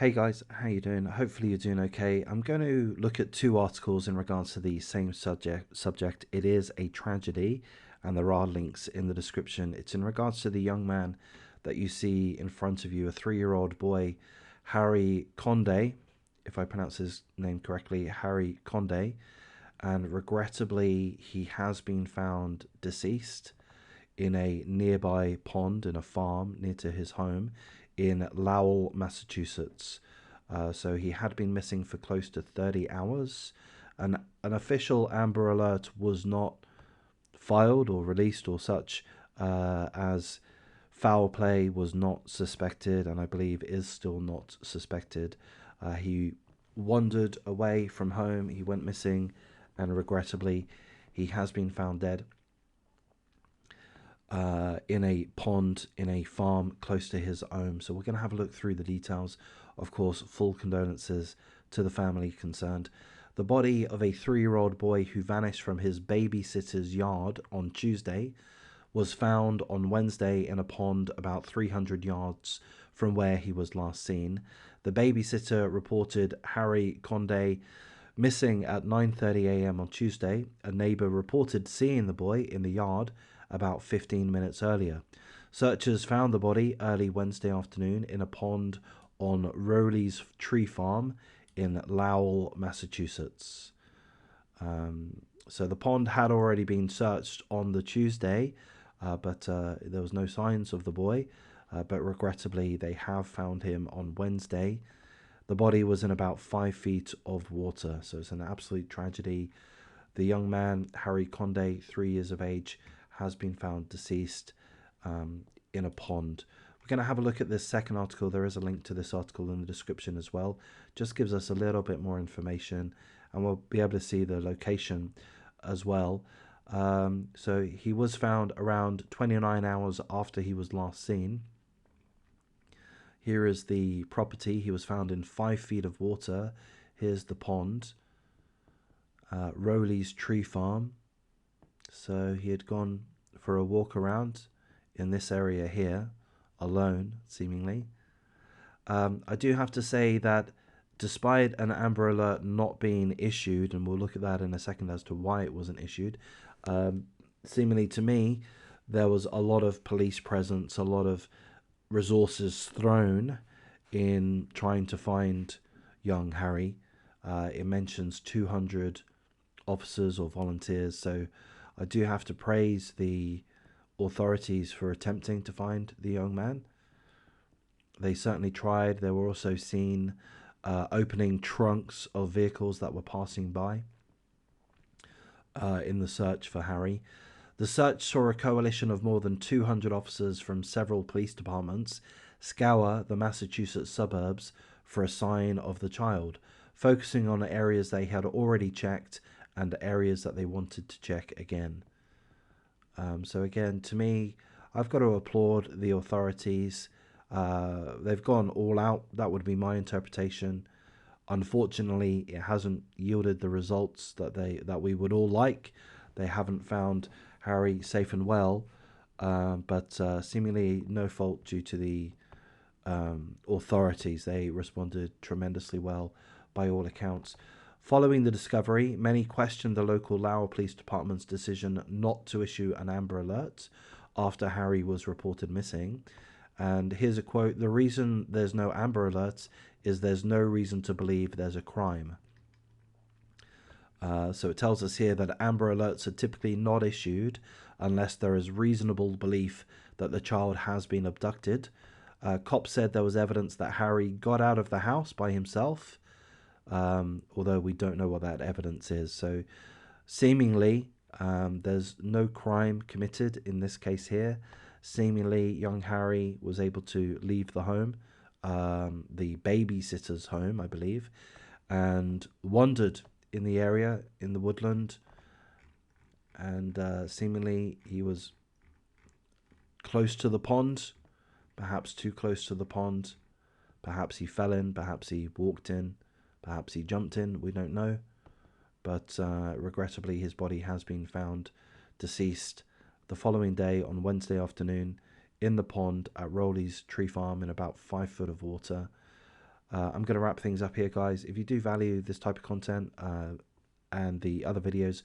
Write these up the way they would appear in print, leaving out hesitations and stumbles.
Hey guys, how you doing? Hopefully you're doing okay. I'm going to look at two articles in regards to the same subject. It is a tragedy, and there are links in the description. It's in regards to the young man that you see in front of you, a 3-year-old boy, Harry Kkonde, if I pronounce his name correctly, Harry Kkonde, and regrettably he has been found deceased in a nearby pond in a farm near to his home in Lowell, Massachusetts. So he had been missing for close to 30 hours. An official Amber Alert was not filed or released or such, as foul play was not suspected and I believe is still not suspected. He wandered away from home, he went missing, and regrettably, he has been found dead in a pond in a farm close to his home. So we're going to have a look through the details. Of course, full condolences to the family concerned. The body of a 3-year-old boy who vanished from his babysitter's yard on Tuesday was found on Wednesday in a pond about 300 yards from where he was last seen. The babysitter reported Harry Kkonde missing at 9:30 a.m. on Tuesday. A neighbor reported seeing the boy in the yard about 15 minutes earlier. Searchers found the body early Wednesday afternoon in a pond on Rowley's Tree Farm in Lowell, Massachusetts. So the pond had already been searched on the Tuesday, but there was no signs of the boy. But regrettably, they have found him on Wednesday. The body was in about 5 feet of water, so it's an absolute tragedy. The young man, Harry Kkonde, 3 years of age, has been found deceased in a pond. We're going to have a look at this second article. There is a link to this article in the description as well. Just gives us a little bit more information, and we'll be able to see the location as well. So he was found around 29 hours after he was last seen. Here is the property. He was found in 5 feet of water. Here's the pond. Rowley's Tree Farm. So he had gone for a walk around in this area here, alone, seemingly. I do have to say that despite an Amber Alert not being issued, and we'll look at that in a second as to why it wasn't issued, seemingly to me, there was a lot of police presence, a lot of resources thrown in trying to find young Harry. It mentions 200 officers or volunteers, so I do have to praise the authorities for attempting to find the young man. They certainly tried. They were also seen opening trunks of vehicles that were passing by in the search for Harry. The search saw a coalition of more than 200 officers from several police departments scour the Massachusetts suburbs for a sign of the child, focusing on areas they had already checked and areas that they wanted to check again. So again, to me, I've got to applaud the authorities. They've gone all out. That would be my interpretation. Unfortunately, it hasn't yielded the results that we would all like. They haven't found Harry safe and well, but seemingly no fault due to the authorities. They responded tremendously well by all accounts. Following the discovery, many questioned the local Lowell Police Department's decision not to issue an Amber Alert after Harry was reported missing. And here's a quote: "The reason there's no Amber Alert is there's no reason to believe there's a crime." So it tells us here that Amber Alerts are typically not issued unless there is reasonable belief that the child has been abducted. Cops said there was evidence that Harry got out of the house by himself, although we don't know what that evidence is. So seemingly there's no crime committed in this case here. Seemingly young Harry was able to leave the home, the babysitter's home, I believe, and wandered in the area, in the woodland, and seemingly he was close to the pond, perhaps too close to the pond. Perhaps he fell in, perhaps he walked in, perhaps he jumped in, we don't know. But regrettably, his body has been found deceased the following day on Wednesday afternoon in the pond at Rowley's Tree Farm in about 5 foot of water. I'm going to wrap things up here, guys. If you do value this type of content and the other videos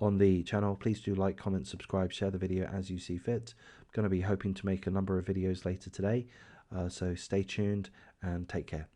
on the channel, please do like, comment, subscribe, share the video as you see fit. I'm going to be hoping to make a number of videos later today, so stay tuned and take care.